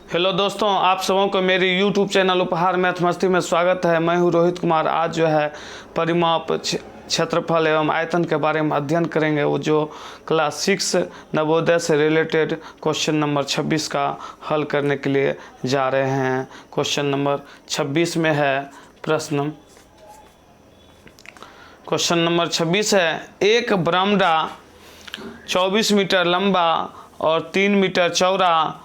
Hello दोस्तों, आप सबों को मेरी YouTube चैनल उपहार मैथ मस्ती में स्वागत है। मैं हूं रोहित कुमार। आज जो है परिमाप, क्षेत्रफल एवं आयतन के बारे में अध्ययन करेंगे। वो जो क्लास 6 नवोदय से रिलेटेड क्वेश्चन नंबर 26 का हल करने के लिए जा रहे हैं। क्वेश्चन नंबर 26 में है प्रश्न। क्वेश्चन नंबर 26 है, एक बरामदा 24 मीटर लंबा और 3 मीटर चौड़ा,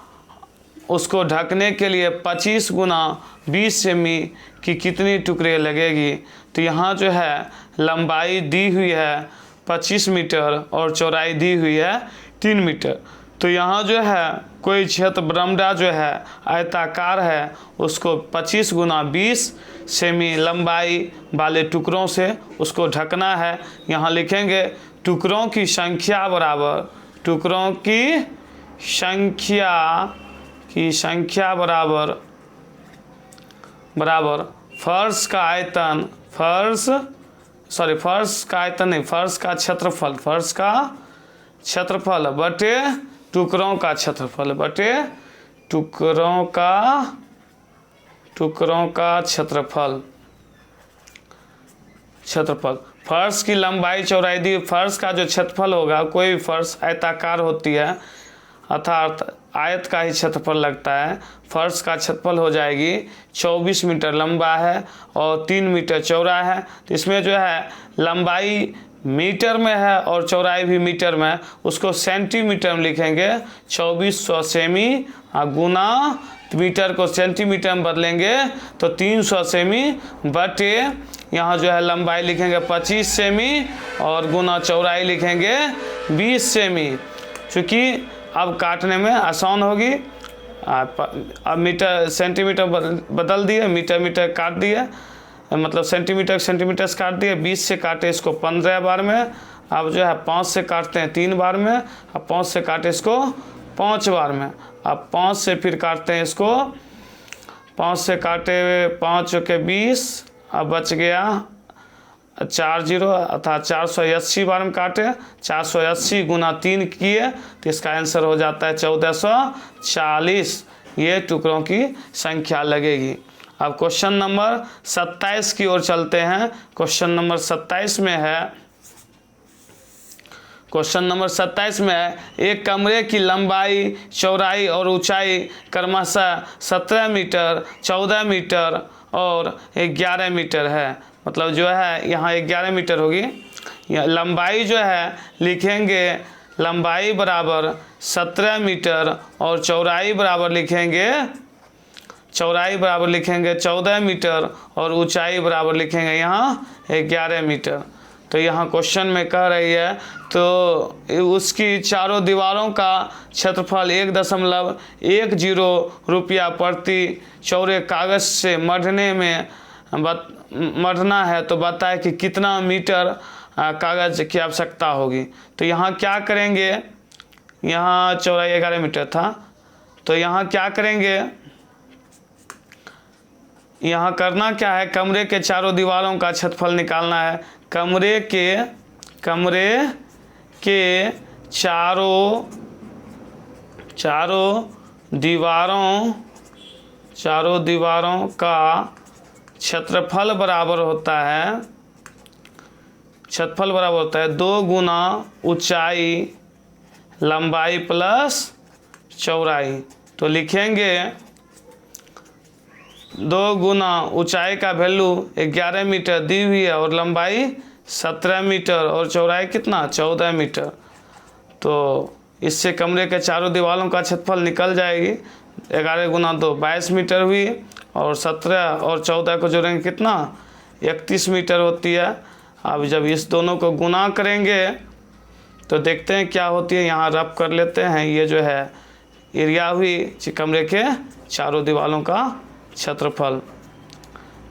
उसको ढकने के लिए 25 गुना 20 सेमी की कितनी टुकड़े लगेगी। तो यहाँ जो है लंबाई दी हुई है 25 मीटर और चौड़ाई दी हुई है 3 मीटर। तो यहाँ जो है कोई क्षेत्र बरामदा जो है आयताकार है, उसको 25 गुना 20 सेमी लंबाई वाले टुकड़ों से उसको ढकना है। यहाँ लिखेंगे टुकड़ों की संख्या बराबर फर्श का क्षेत्रफल बटे टुकड़ों का क्षेत्रफल। फर्श की लंबाई चौड़ाई दी। फर्श का जो क्षेत्रफल होगा, कोई भी फर्श आयताकार होती है अर्थात आयत का ही क्षेत्रफल लगता है। फर्श का क्षेत्रफल हो जाएगी 24 मीटर लंबा है और 3 मीटर चौड़ा है। तो इसमें जो है लंबाई मीटर में है और चौड़ाई भी मीटर में, उसको सेंटीमीटर में लिखेंगे। 2400 सेमी गुना मीटर को सेंटीमीटर में बदलेंगे तो 300 सेमी बटे यहाँ जो है लंबाई लिखेंगे 25 सेमी और गुना चौड़ाई लिखेंगे 20 सेमी। चूँकि अब काटने में आसान होगी। अब मीटर सेंटीमीटर बदल दिए, मीटर काट दिए, मतलब सेंटीमीटर से काट दिए। 20 से काटे इसको 15 बार में। अब जो है 5 से काटते हैं 3 बार में। अब 5 से काटे इसको 5 बार में। अब 5 से फिर काटते हैं इसको। 5 से काटे 5 के 20, अब बच गया 40 अर्थात 480 बार में काटे। 480 गुना 3 किए तो इसका आंसर हो जाता है 1440। ये टुकड़ों की संख्या लगेगी। अब क्वेश्चन नंबर 27 की ओर चलते हैं। क्वेश्चन नंबर 27 में है, एक कमरे की लंबाई, चौड़ाई और ऊंचाई क्रमशः 17 मीटर, 14 मीटर और 11 मीटर है। मतलब जो है यहाँ 11 मीटर होगी। लंबाई जो है लिखेंगे लंबाई बराबर 17 मीटर और चौड़ाई बराबर लिखेंगे 14 मीटर और ऊंचाई बराबर लिखेंगे यहाँ 11 मीटर। तो यहाँ क्वेश्चन में कह रही है तो उसकी चारों दीवारों का क्षेत्रफल 1.10 रुपया प्रति चौड़े कागज से मढ़ना है। तो बताए कि कितना मीटर कागज की आवश्यकता होगी। तो यहाँ क्या करेंगे, यहाँ चौड़ाई 11 मीटर था, तो यहाँ क्या करेंगे, यहाँ करना क्या है, कमरे के चारों दीवारों का क्षेत्रफल निकालना है। कमरे के चारों दीवारों का क्षेत्रफल बराबर होता है 2 गुना ऊंचाई लंबाई प्लस चौड़ाई। तो लिखेंगे 2 गुना ऊंचाई का वैल्यू 11 मीटर दी हुई है और लंबाई 17 मीटर और चौड़ाई कितना 14 मीटर। तो इससे कमरे के चारों दीवारों का क्षेत्रफल निकल जाएगी। 11 गुना 2 22 मीटर हुई और 17 और 14 को जोड़ेंगे कितना 31 मीटर होती है। अब जब इस दोनों को गुना करेंगे तो देखते हैं क्या होती है। यहाँ रफ कर लेते हैं। ये जो है एरिया हुई कमरे के चारों दीवारों का क्षेत्रफल।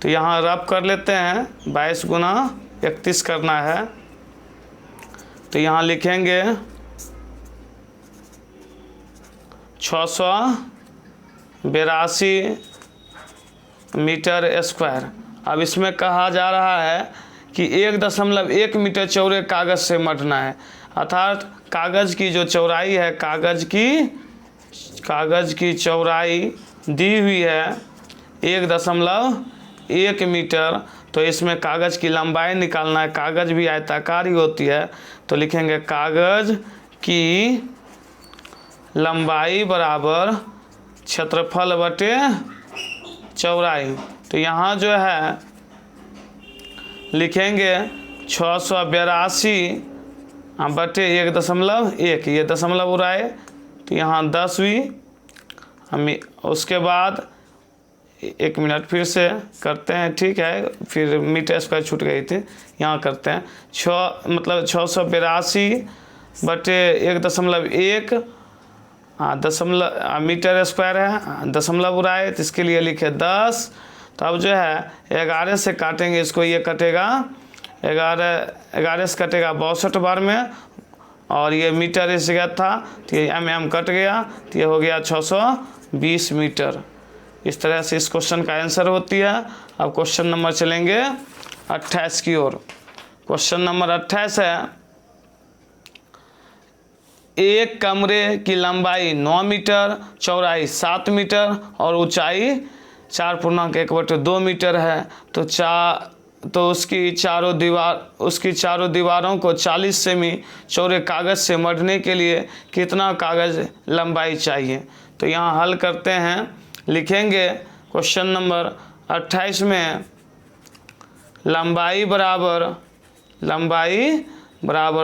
तो यहाँ रफ कर लेते हैं। 22 गुना 31 करना है। तो यहाँ लिखेंगे 682 मीटर स्क्वायर। अब इसमें कहा जा रहा है कि 1.1 मीटर चौड़े कागज से मढ़ना है, अर्थात कागज की जो चौड़ाई है, कागज़ की चौड़ाई दी हुई है 1.1 मीटर, तो इसमें कागज़ की लंबाई निकालना है। कागज़ भी आयताकार ही होती है, तो लिखेंगे कागज़ की लंबाई बराबर क्षेत्रफल बटे चौड़ाई। तो यहाँ जो है लिखेंगे 682 बटे 1.1, ये दशमलव उड़ाए तो यहाँ 10 हुई। हम उसके बाद 1 मिनट फिर से करते हैं, ठीक है, फिर मीटर स्क्वायर छूट गई थी, यहाँ करते हैं 682 बटे 1.1 दशमलव मीटर स्क्वायर है, दशमलव उड़ाए तो इसके लिए लिखे 10। तो अब जो है 11 से काटेंगे इसको, ये कटेगा 11 से कटेगा 62 बार में, और ये मीटर इस गया था तो ये mm कट गया, तो ये हो गया 620 मीटर। इस तरह से इस क्वेश्चन का आंसर होती है। अब क्वेश्चन नंबर चलेंगे 28 की ओर। क्वेश्चन नंबर 28 है, एक कमरे की लंबाई 9 मीटर, चौड़ाई 7 मीटर और ऊंचाई 4.1/2 मीटर है। तो उसकी चारों दीवारों को 40 सेमी चौड़े कागज़ से मढ़ने के लिए कितना कागज़ लंबाई चाहिए। तो यहाँ हल करते हैं, लिखेंगे क्वेश्चन नंबर 28 में लंबाई बराबर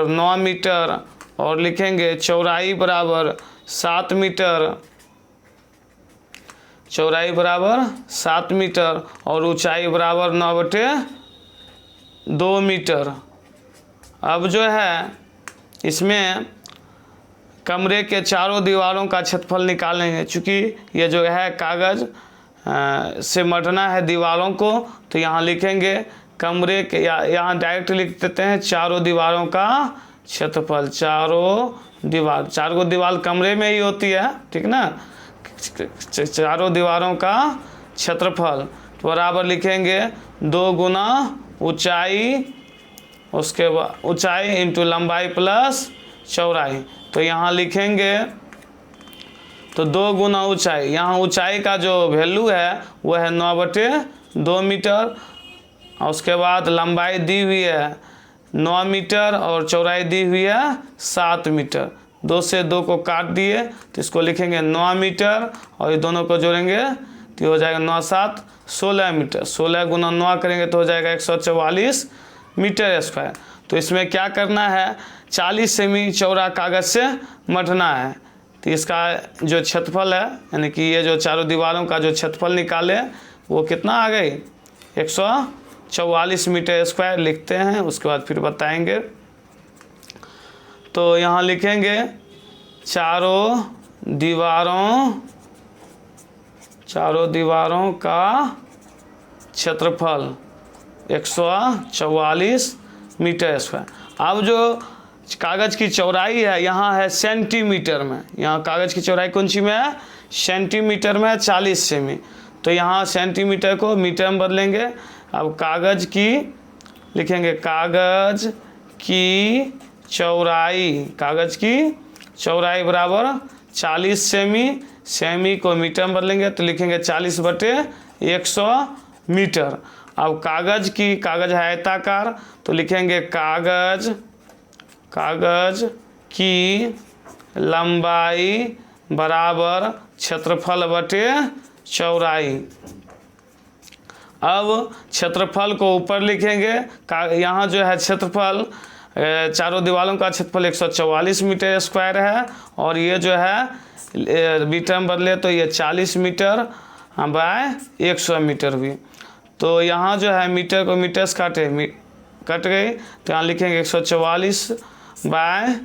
9 मीटर और लिखेंगे चौड़ाई बराबर 7 मीटर, चौड़ाई बराबर 7 मीटर और ऊंचाई बराबर 9/2 मीटर। अब जो है इसमें कमरे के चारों दीवारों का क्षेत्रफल निकालेंगे। चूँकि ये जो है कागज़ से मढ़ना है दीवारों को, तो यहाँ लिखेंगे कमरे के, यहाँ डायरेक्ट लिख देते हैं चारों दीवारों का क्षेत्रफल। चार गो दीवार कमरे में ही होती है, ठीक ना, चारों दीवारों का क्षेत्रफल बराबर लिखेंगे 2 गुना ऊंचाई, उसके बाद ऊंचाई इंटू लंबाई प्लस चौड़ाई। तो यहाँ लिखेंगे तो 2 गुना ऊंचाई, यहाँ ऊंचाई का जो वैल्यू है वो है 9/2 मीटर, और उसके बाद लंबाई दी हुई है 9 मीटर और चौड़ाई दी हुई है 7 मीटर। 2 से 2 को काट दिए तो इसको लिखेंगे 9 मीटर और ये दोनों को जोड़ेंगे तो हो जाएगा 9 7 16 मीटर। 16 गुना 9 करेंगे तो हो जाएगा 144 मीटर स्क्वायर। तो इसमें क्या करना है, 40 सेमी चौड़ा कागज़ से मढ़ना है। तो इसका जो क्षेत्रफल है, यानी कि ये जो चारों दीवारों का जो क्षेत्रफल निकाले वो कितना आ गई 144 मीटर स्क्वायर लिखते हैं, उसके बाद फिर बताएंगे। तो यहाँ लिखेंगे चारों दीवारों का क्षेत्रफल 144 मीटर स्क्वायर। अब जो कागज़ की चौड़ाई है यहाँ है सेंटीमीटर में, यहाँ कागज़ की चौड़ाई कौन सी में है, सेंटीमीटर में है 40 सेमी। तो यहाँ सेंटीमीटर को मीटर में बदलेंगे। अब कागज़ की लिखेंगे कागज़ की चौड़ाई बराबर 40 सेमी, सेमी को मीटर में बदलेंगे तो लिखेंगे 40/100 मीटर। अब कागज़ है आयताकार तो लिखेंगे कागज़ की लंबाई बराबर क्षेत्रफल बटे चौड़ाई। अब क्षेत्रफल को ऊपर लिखेंगे, यहाँ जो है क्षेत्रफल चारों दीवारों का क्षेत्रफल 144 मीटर स्क्वायर है और ये जो है मीटर में बदले तो ये 40 मीटर बाय 100 मीटर हुई। तो यहाँ जो है मीटर को मीटर से कट गई तो यहाँ लिखेंगे 144 बाय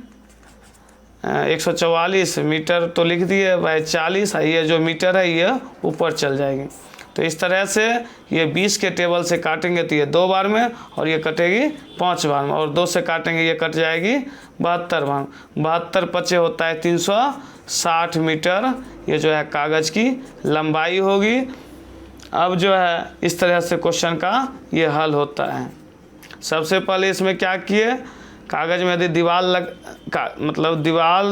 144 मीटर तो लिख दिए बाय 40, ये जो मीटर है ये ऊपर चल जाएगी। तो इस तरह से ये 20 के टेबल से काटेंगे तो ये 2 बार में और ये कटेगी 5 बार में, और 2 से काटेंगे ये कट जाएगी 72 बार। 72 पचे होता है 360 मीटर, ये जो है कागज़ की लंबाई होगी। अब जो है इस तरह से क्वेश्चन का ये हल होता है। सबसे पहले इसमें क्या किए, कागज़ में यदि दीवार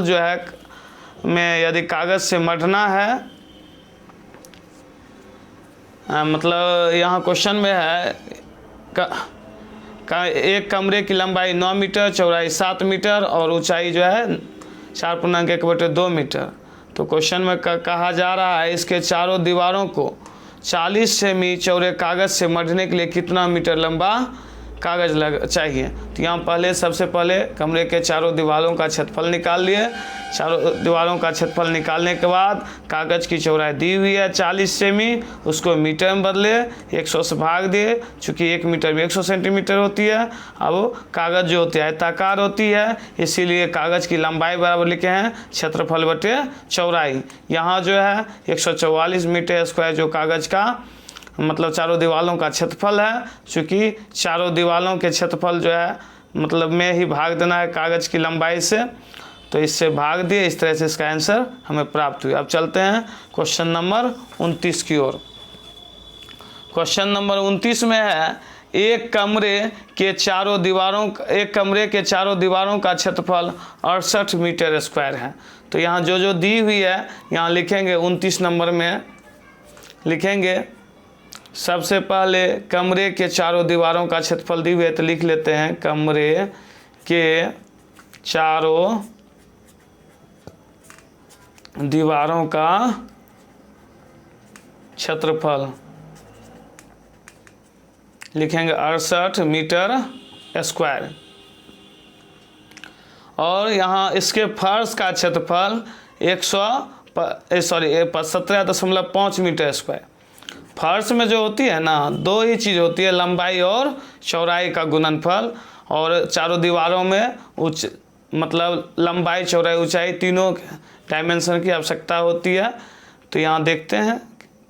जो है में यदि कागज़ से मढ़ना है, मतलब यहाँ क्वेश्चन में है एक कमरे की लंबाई 9 मीटर, चौड़ाई 7 मीटर और ऊंचाई जो है 4.1/2 मीटर। तो क्वेश्चन में कहा जा रहा है इसके चारों दीवारों को 40 सेमी चौड़े कागज़ से मढ़ने के लिए कितना मीटर लंबा कागज़ चाहिए। तो यहाँ पहले सबसे पहले कमरे के चारों दीवारों का क्षेत्रफल निकाल लिए। चारों दीवारों का क्षेत्रफल निकालने के बाद कागज़ की चौड़ाई दी हुई है 40 सेमी, उसको मीटर में बदले 100 से भाग दिए, चूँकि 1 मीटर में 100 सेंटीमीटर होती है। अब कागज़ जो होती है आयताकार होती है, इसीलिए कागज़ की लंबाई बराबर लिखे हैं क्षेत्रफल बटे चौड़ाई। यहाँ जो है 144 मीटर स्क्वायर जो कागज़ का मतलब चारों दीवारों का क्षेत्रफल है। चूँकि चारों दीवारों के क्षेत्रफल जो है मतलब में ही भाग देना है कागज़ की लंबाई से, तो इससे भाग दिए। इस तरह से इसका आंसर हमें प्राप्त हुआ। अब चलते हैं क्वेश्चन नंबर 29 की ओर। क्वेश्चन नंबर 29 में है एक कमरे के चारों दीवारों का क्षेत्रफल 68 मीटर स्क्वायर है। तो यहाँ जो दी हुई है यहाँ लिखेंगे 29 नंबर में लिखेंगे। सबसे पहले कमरे के चारों दीवारों का क्षेत्रफल दी हुई है, तो लिख लेते हैं कमरे के चारों दीवारों का क्षेत्रफल लिखेंगे 68 मीटर स्क्वायर। और यहाँ इसके फर्श का क्षेत्रफल 17.5 मीटर स्क्वायर। फर्श में जो होती है ना, दो ही चीज़ होती है, लंबाई और चौड़ाई का गुणनफल। और चारों दीवारों में मतलब लंबाई चौड़ाई ऊंचाई तीनों डायमेंशन की आवश्यकता होती है। तो यहाँ देखते हैं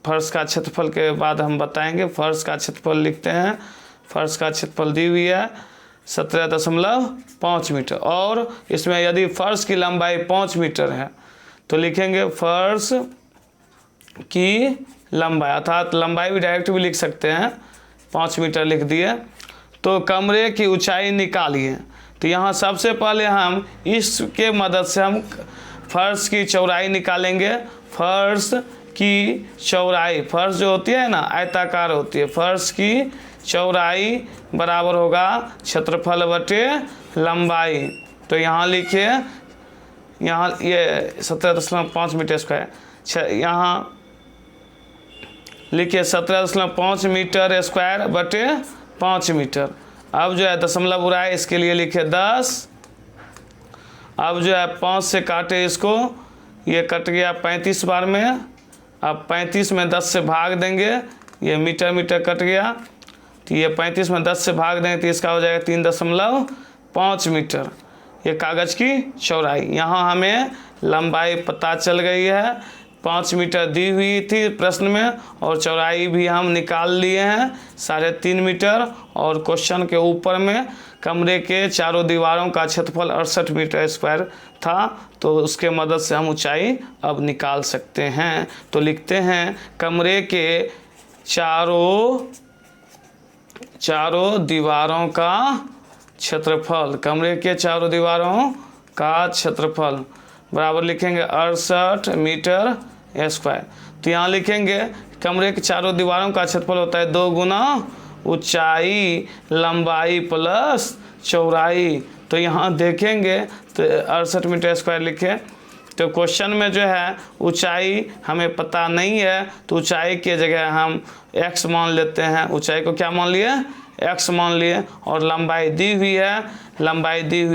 फर्श का क्षेत्रफल के बाद हम बताएंगे। फर्श का क्षेत्रफल लिखते हैं, फर्श का क्षेत्रफल दी हुई है 17.5 मीटर। और इसमें यदि फर्श की लंबाई 5 मीटर है तो लिखेंगे फर्श की लंबाई, अर्थात लंबाई भी डायरेक्ट भी लिख सकते हैं, 5 मीटर लिख दिए। तो कमरे की ऊंचाई निकालिए। तो यहाँ सबसे पहले हम इसके मदद से हम फर्श की चौड़ाई निकालेंगे। फर्श की चौड़ाई, फर्श जो होती है ना आयताकार होती है, फर्श की चौड़ाई बराबर होगा क्षेत्रफल बटे लंबाई। तो यहाँ लिखिए, यहाँ ये 17.5 मीटर स्क्वायर, यहाँ लिखिए 17.5 मीटर स्क्वायर बटे 5 मीटर। अब जो है दशमलव उड़ाए, इसके लिए लिखे 10। अब जो है 5 से काटे इसको, ये कट गया 35 बार में। अब 35 में 10 से भाग देंगे, ये मीटर कट गया। तो ये 35 में 10 से भाग देंगे तो इसका हो जाएगा 3.5 मीटर। ये कागज़ की चौड़ाई। यहाँ हमें लंबाई पता चल गई है, 5 मीटर दी हुई थी प्रश्न में, और चौड़ाई भी हम निकाल लिए हैं 3.5 मीटर। और क्वेश्चन के ऊपर में कमरे के चारों दीवारों का क्षेत्रफल 68 मीटर स्क्वायर था, तो उसके मदद से हम ऊंचाई अब निकाल सकते हैं। तो लिखते हैं कमरे के चारों दीवारों का क्षेत्रफल, कमरे के चारों दीवारों का क्षेत्रफल बराबर लिखेंगे 68 मीटर स्क्वायर। तो यहाँ लिखेंगे कमरे के चारों दीवारों का क्षेत्रफल होता है 2 गुना ऊंचाई लंबाई प्लस चौड़ाई। तो यहाँ देखेंगे तो 68 मीटर स्क्वायर लिखे। तो क्वेश्चन में जो है ऊंचाई हमें पता नहीं है, तो ऊंचाई के जगह हम x मान लेते हैं। ऊंचाई को क्या मान लिए? x मान लिए। और लंबाई दी हुई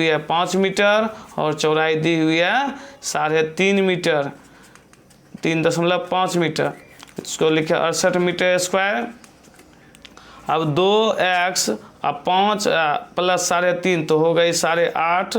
है 5 मीटर और चौड़ाई दी हुई है 3.5 मीटर, 3.5 मीटर। इसको लिखे 68 मीटर स्क्वायर। अब 2x अब 5 प्लस 3.5 तो हो गई 8.5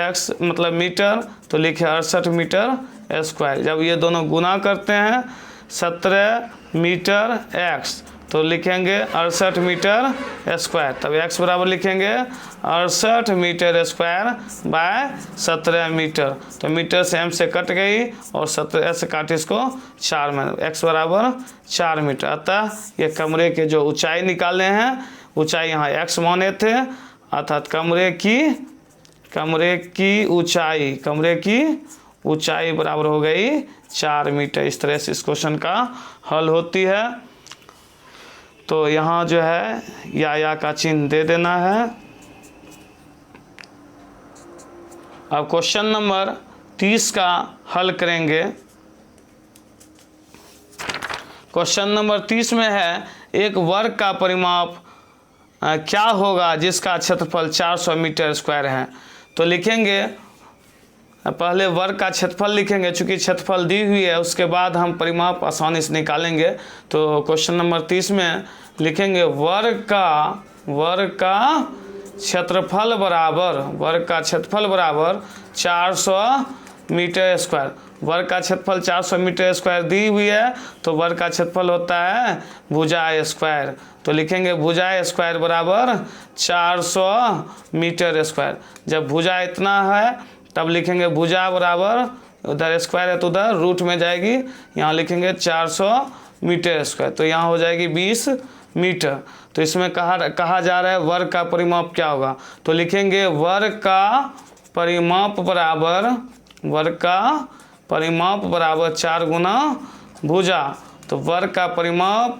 x मतलब मीटर, तो लिखे 68 मीटर स्क्वायर। जब ये दोनों गुना करते हैं 17 मीटर x, तो लिखेंगे 68 मीटर स्क्वायर। तब x बराबर लिखेंगे 68 मीटर स्क्वायर बाय 17 मीटर। तो मीटर से m से कट गई और 17 से काटे इसको 4 में, x बराबर 4 मीटर। अतः ये कमरे के जो ऊंचाई निकाले हैं, ऊंचाई यहाँ x माने थे, अर्थात कमरे की ऊंचाई बराबर हो गई 4 मीटर। इस तरह से इस क्वेश्चन का हल होती है। तो यहाँ जो है या का चिन्ह दे देना है। अब क्वेश्चन नंबर 30 का हल करेंगे। क्वेश्चन नंबर 30 में है एक वर्ग का परिमाप क्या होगा जिसका क्षेत्रफल 400 मीटर स्क्वायर है। तो लिखेंगे, पहले वर्ग का क्षेत्रफल लिखेंगे, चूंकि क्षेत्रफल दी हुई है उसके बाद हम परिमाप आसानी से निकालेंगे। तो क्वेश्चन नंबर 30 में लिखेंगे वर्ग का क्षेत्रफल बराबर 400 मीटर स्क्वायर। वर्ग का क्षेत्रफल 400 मीटर स्क्वायर दी हुई है, तो वर्ग का क्षेत्रफल होता है भुजा स्क्वायर। तो लिखेंगे भुजा स्क्वायर बराबर 400 मीटर स्क्वायर। जब भुजा इतना है तब लिखेंगे भुजा बराबर, उधर स्क्वायर है तो उधर रूट में जाएगी, यहाँ लिखेंगे 400 मीटर स्क्वायर। तो यहाँ हो जाएगी 20 मीटर। तो इसमें कहा जा रहा है वर्ग का परिमाप क्या होगा। तो लिखेंगे वर्ग का परिमाप बराबर 4 गुना भुजा। तो वर्ग का परिमाप,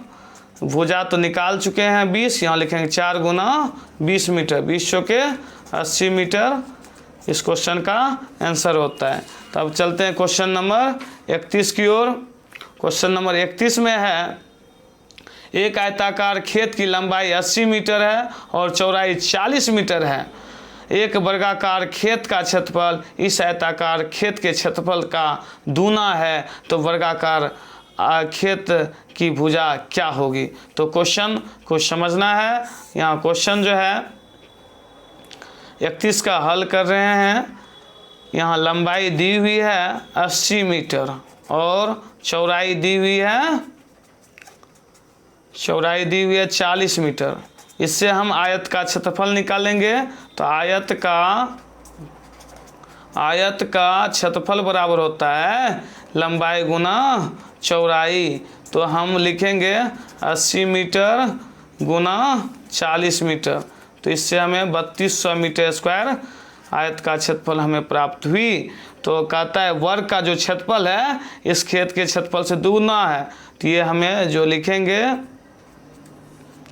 भुजा तो निकाल चुके हैं 20, यहाँ लिखेंगे 4 गुना 20 मीटर। 20 चौके 80 मीटर इस क्वेश्चन का आंसर होता है। तो अब चलते हैं क्वेश्चन नंबर 31 की ओर। क्वेश्चन नंबर 31 में है एक आयताकार खेत की लंबाई 80 मीटर है और चौड़ाई 40 मीटर है। एक वर्गाकार खेत का क्षेत्रफल इस आयताकार खेत के क्षेत्रफल का दूना है, तो वर्गाकार खेत की भुजा क्या होगी। तो क्वेश्चन को समझना है। यहाँ क्वेश्चन जो है 31 का हल कर रहे हैं। यहाँ लंबाई दी हुई है 80 मीटर और चौड़ाई दी हुई है 40 मीटर। इससे हम आयत का क्षेत्रफल निकालेंगे। तो आयत का क्षेत्रफल बराबर होता है लंबाई गुना चौड़ाई। तो हम लिखेंगे 80 मीटर गुना 40 मीटर। तो इससे हमें 3200 मीटर स्क्वायर आयत का क्षेत्रफल हमें प्राप्त हुई। तो कहता है वर्ग का जो क्षेत्रफल है इस खेत के क्षेत्रफल से दुगुना है। तो ये हमें जो लिखेंगे,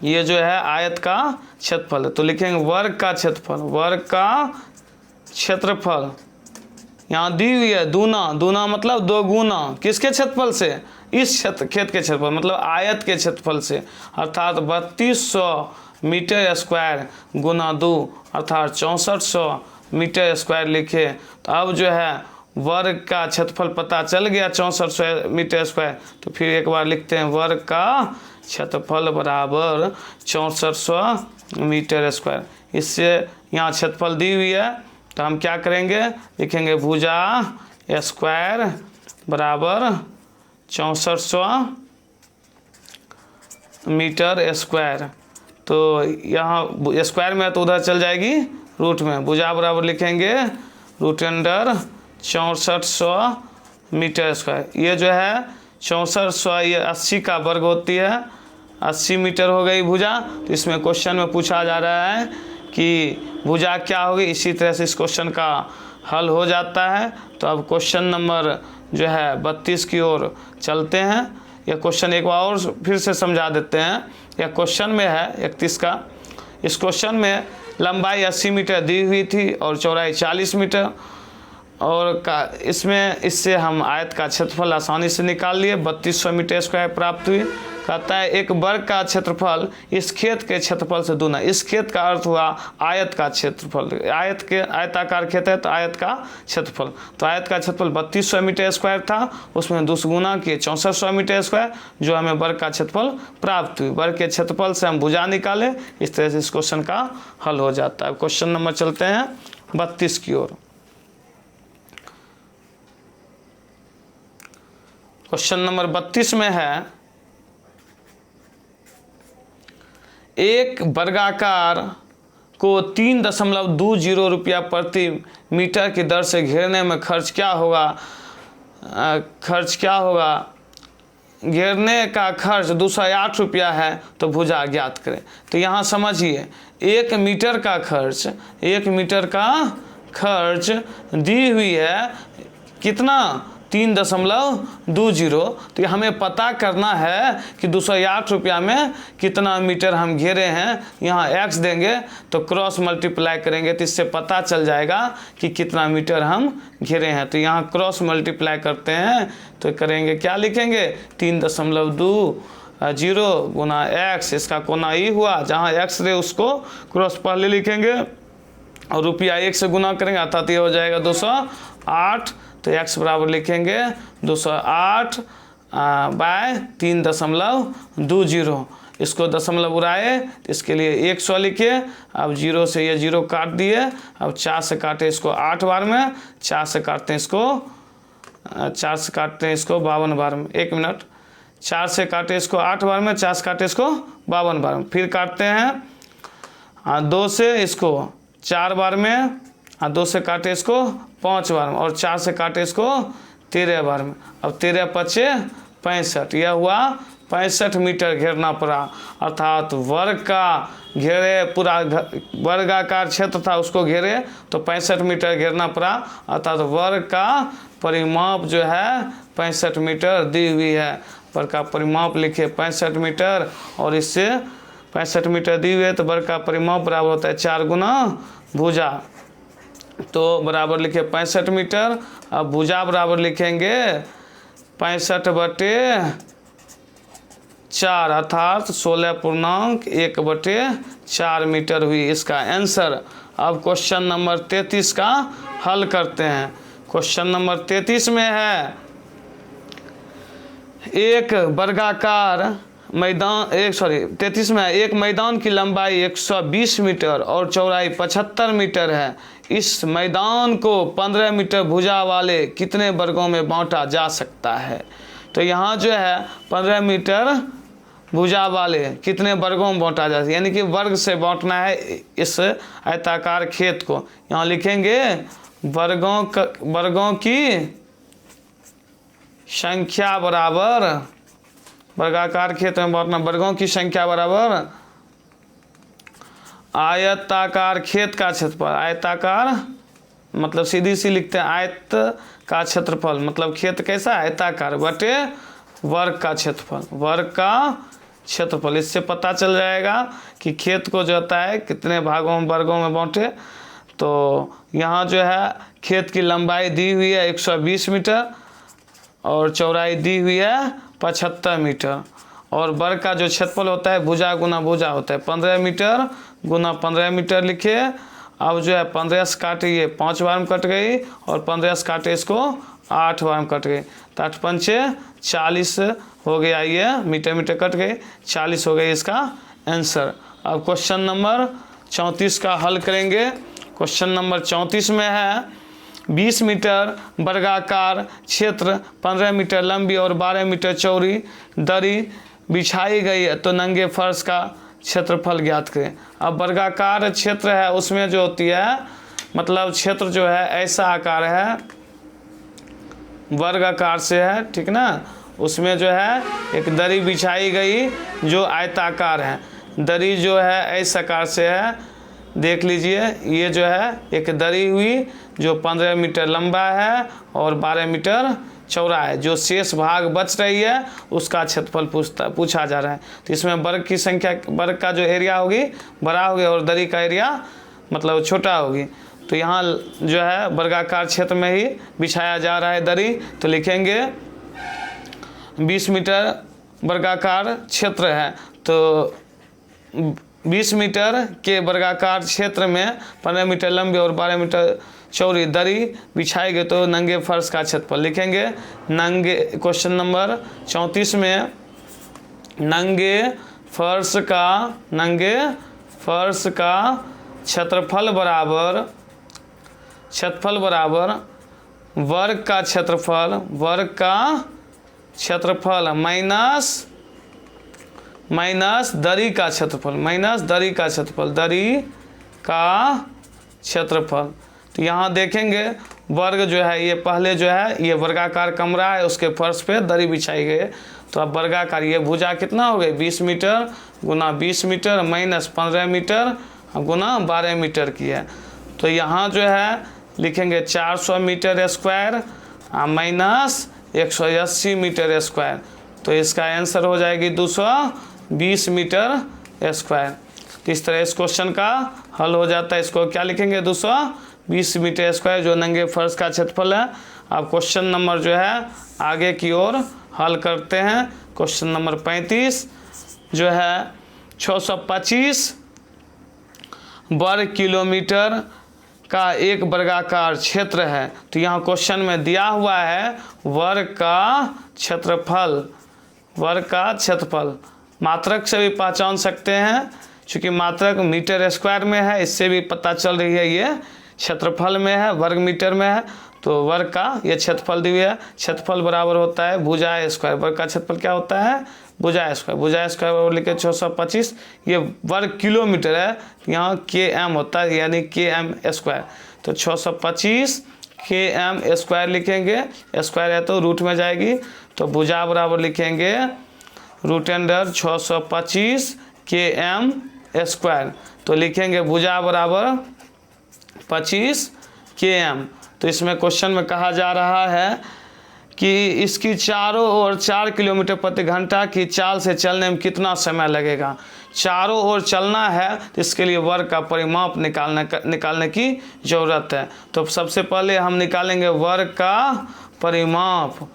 ये जो है आयत का क्षेत्रफल है। तो लिखेंगे वर्ग का क्षेत्रफल यहाँ दी हुई है दूना मतलब 2 गुना किसके क्षेत्रफल से, इस खेत के क्षेत्रफल मतलब आयत के क्षेत्रफल से, अर्थात 3200 मीटर स्क्वायर गुना 2 अर्थात 6400 मीटर स्क्वायर लिखे। तो अब जो है वर्ग का क्षेत्रफल पता चल गया 6400 मीटर स्क्वायर। तो फिर एक बार लिखते हैं वर्ग का क्षेत्रफल बराबर 6400 मीटर स्क्वायर। इससे यहाँ क्षेत्रफल दी हुई है तो हम क्या करेंगे, लिखेंगे भुजा स्क्वायर बराबर 6400 मीटर स्क्वायर। तो यहाँ स्क्वायर में तो उधर चल जाएगी रूट में, भुजा बराबर लिखेंगे रूट अंडर 6400 मीटर स्क्वायर। ये जो है 6400 ये 80 का वर्ग होती है, 80 मीटर हो गई भुजा। तो इसमें क्वेश्चन में पूछा जा रहा है कि भुजा क्या होगी। इसी तरह से इस क्वेश्चन का हल हो जाता है। तो अब क्वेश्चन नंबर जो है 32 की ओर चलते हैं। यह क्वेश्चन एक बार और फिर से समझा देते हैं। यह क्वेश्चन में है 31 का। इस क्वेश्चन में लंबाई 80 मीटर दी हुई थी और चौड़ाई 40 मीटर और इससे हम आयत का क्षेत्रफल आसानी से निकाल लिए, 3200 मीटर स्क्वायर प्राप्त हुई। कहता है एक वर्ग का क्षेत्रफल इस खेत के क्षेत्रफल से दूना। इस खेत का अर्थ हुआ आयत का क्षेत्रफल, आयताकार खेत है तो आयत का क्षेत्रफल। तो आयत का क्षेत्रफल 3200 मीटर स्क्वायर था, उसमें 2 गुना किए 6400 मीटर स्क्वायर, जो हमें वर्ग का क्षेत्रफल प्राप्त हुई। वर्ग के क्षेत्रफल से हम भुजा निकाले। इस तरह से इस क्वेश्चन का हल हो जाता है। क्वेश्चन नंबर चलते हैं 32 की ओर। क्वेश्चन नंबर 32 में है एक वर्गाकार को 3.20 रुपया प्रति मीटर की दर से घेरने में खर्च क्या होगा। घेरने का खर्च 208 रुपया है, तो भुजा ज्ञात करें। तो यहाँ समझिए 1 मीटर का खर्च दी हुई है कितना 3.20। तो हमें पता करना है कि 208 रुपया में कितना मीटर हम घेरे हैं। यहाँ x देंगे तो क्रॉस मल्टीप्लाई करेंगे तो इससे पता चल जाएगा कि कितना मीटर हम घेरे हैं। तो यहाँ क्रॉस मल्टीप्लाई करते हैं तो करेंगे क्या, लिखेंगे 3.20 गुना x, इसका कोना ई हुआ, जहाँ x रहे उसको क्रॉस पहले लिखेंगे और रुपया 1 से गुना करेंगे, अर्थात ये हो जाएगा 208। तो x बराबर लिखेंगे 208 बाय 3.20। इसको दशमलव उड़ाए तो इसके लिए 100 लिखे। अब 0 से ये 0 काट दिए। अब 4 से काटे इसको 8 बार में, 4 से काटते हैं इसको 52 बार में। 1 मिनट, 4 से काटे इसको 8 बार में, 4 से काटे इसको 52 बार में। फिर काटते हैं 2 से इसको 4 बार में, 2 से काटे इसको 5 बार में और 4 से काटे इसको 13 बार में। अब 13 पचे 65, यह हुआ 65 मीटर घेरना पड़ा। अर्थात वर्ग का घेरे, पूरा वर्गाकार क्षेत्र था उसको घेरे तो 65 मीटर घेरना पड़ा। अर्थात वर्ग का परिमाप जो है 65 मीटर दी हुई है। वर्ग का परिमाप लिखे 65 मीटर और इससे 65 मीटर दी हुई है तो वर्ग का परिमाप बराबर होता है 4 गुना भुजा। तो बराबर लिखे 65 मीटर। अब भुजा बराबर लिखेंगे 65/4 अर्थात 16.1/4 मीटर हुई इसका आंसर। अब क्वेश्चन नंबर 33 का हल करते हैं। क्वेश्चन नंबर 33 में है एक वर्गाकार मैदान 33 में एक मैदान की लंबाई 120 मीटर और चौड़ाई 75 मीटर है। इस मैदान को 15 मीटर भुजा वाले कितने वर्गों में बांटा जा सकता है। तो यहाँ जो है 15 मीटर भुजा वाले कितने वर्गों में बांटा जा सकता है, यानी कि वर्ग से बांटना है इस आयताकार खेत को। यहाँ लिखेंगे वर्गों की संख्या बराबर, वर्गाकार खेत में बांटना, वर्गों की संख्या बराबर आयताकार खेत का क्षेत्रफल। आयताकार मतलब सीधी सी लिखते हैं आयत का क्षेत्रफल, मतलब खेत कैसा आयताकार बटे वर्ग का क्षेत्रफल, वर्ग का क्षेत्रफल। इससे पता चल जाएगा कि खेत को जो होता है कितने भागों में वर्गों में बांटे। तो यहाँ जो है खेत की लंबाई दी हुई है 120 मीटर और चौड़ाई दी हुई है 75 मीटर और वर्ग का जो क्षेत्रफल होता है भुजा गुना भुजा होता है 15 मीटर गुना 15 मीटर लिखे। अब जो है 15 से काटे ये 5 बार में कट गई और 15 से काटे इसको 8 बार में कट गई तो 8 पंचे 40 हो गया, ये मीटर मीटर कट गई 40 हो गई इसका आंसर। अब क्वेश्चन नंबर 34 का हल करेंगे। क्वेश्चन नंबर 34 में है 20 मीटर वर्गाकार क्षेत्र 15 मीटर लंबी और 12 मीटर चौड़ी दरी बिछाई गई है तो नंगे फर्श का क्षेत्रफल ज्ञात करें। अब वर्गाकार क्षेत्र है उसमें जो होती है मतलब क्षेत्र जो है ऐसा आकार है, वर्ग आकार से है, ठीक ना। उसमें जो है एक दरी बिछाई गई जो आयताकार है, दरी जो है ऐसा आकार से है। देख लीजिए ये जो है एक दरी हुई जो 15 मीटर लंबा है और 12 मीटर चौड़ा है। जो शेष भाग बच रही है उसका क्षेत्रफल पूछा जा रहा है। तो इसमें वर्ग की संख्या, वर्ग का जो एरिया होगी बड़ा होगी और दरी का एरिया मतलब छोटा होगी। तो यहाँ जो है वर्गाकार क्षेत्र में ही बिछाया जा रहा है दरी। तो लिखेंगे 20 मीटर वर्गाकार क्षेत्र है तो 20 मीटर के वर्गाकार क्षेत्र में 15 मीटर लंबी और 12 मीटर चौड़ी दरी बिछाई गई तो नंगे फर्श का क्षेत्रफल लिखेंगे। नंगे क्वेश्चन नंबर 34 में नंगे फर्श का क्षेत्रफल बराबर वर्ग का क्षेत्रफल माइनस दरी का क्षेत्रफल। तो यहाँ देखेंगे वर्ग जो है ये पहले जो है ये वर्गाकार कमरा है उसके फर्श पे दरी बिछाई गई है। तो अब वर्गाकार ये भुजा कितना हो गई 20 मीटर गुना 20 मीटर माइनस 15 मीटर गुना 12 मीटर की है। तो यहाँ जो है लिखेंगे 400 metre square minus 180 metre square. तो इसका आंसर हो जाएगी 220 मीटर स्क्वायर। तो इस तरह इस क्वेश्चन का हल हो जाता है। इसको क्या लिखेंगे, 220 मीटर स्क्वायर जो नंगे फर्श का क्षेत्रफल है। अब क्वेश्चन नंबर जो है आगे की ओर हल करते हैं। क्वेश्चन नंबर 35 जो है 625 वर्ग किलोमीटर का एक वर्गाकार क्षेत्र है। तो यहाँ क्वेश्चन में दिया हुआ है वर्ग का क्षेत्रफल, वर्ग का क्षेत्रफल। मात्रक से भी पहचान सकते हैं, क्योंकि मात्रक मीटर स्क्वायर में है, इससे भी पता चल रही है ये क्षेत्रफल में है, वर्ग मीटर में है। तो वर्ग का ये क्षेत्रफल दी हुई है। क्षेत्रफल बराबर होता है भुजा स्क्वायर। वर्ग का क्षेत्रफल क्या होता है, भुजा स्क्वायर। भुजा स्क्वायर बराबर लिखे 625, ये वर्ग किलोमीटर है, यहाँ km होता है, यानी km स्क्वायर। तो 625 km स्क्वायर लिखेंगे, स्क्वायर है तो रूट में जाएगी। तो भुजा बराबर लिखेंगे रूट अंडर 625 km स्क्वायर। तो लिखेंगे भुजा बराबर 25 km। तो इसमें क्वेश्चन में कहा जा रहा है कि इसकी चारों ओर 4 किलोमीटर प्रति घंटा की चाल से चलने में कितना समय लगेगा। चारों ओर चलना है तो इसके लिए वर्ग का परिमाप निकालने की ज़रूरत है। तो सबसे पहले हम निकालेंगे वर्ग का परिमाप।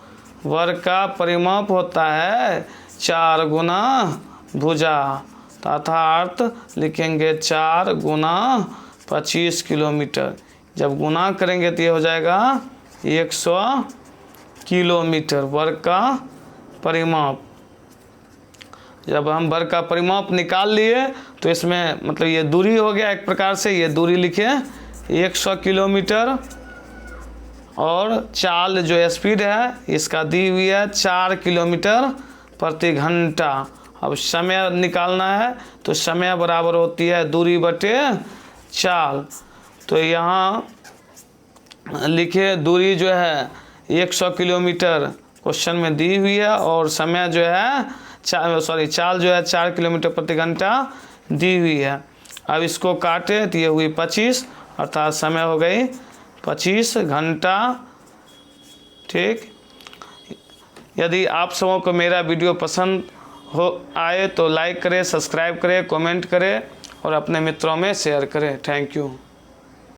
वर्ग का परिमाप होता है 4 गुना भुजा, अर्थात लिखेंगे 4 गुना 25 किलोमीटर। जब गुना करेंगे तो ये हो जाएगा 100 किलोमीटर वर्ग का परिमाप। जब हम वर्ग का परिमाप निकाल लिए तो इसमें मतलब ये दूरी हो गया एक प्रकार से, ये दूरी लिखे 100 किलोमीटर। और चाल जो स्पीड है इसका दी हुई है 4 किलोमीटर प्रति घंटा। अब समय निकालना है तो समय बराबर होती है दूरी बटे चाल। तो यहाँ लिखे दूरी जो है 100 किलोमीटर क्वेश्चन में दी हुई है, और समय जो है चाल जो है 4 किलोमीटर प्रति घंटा दी हुई है। अब इसको काटे तो ये हुई 25, अर्थात समय हो गई 25 घंटा। ठीक, यदि आप सबों को मेरा वीडियो पसंद हो आए तो लाइक करें, सब्सक्राइब करें, कमेंट करें और अपने मित्रों में शेयर करें। Thank you.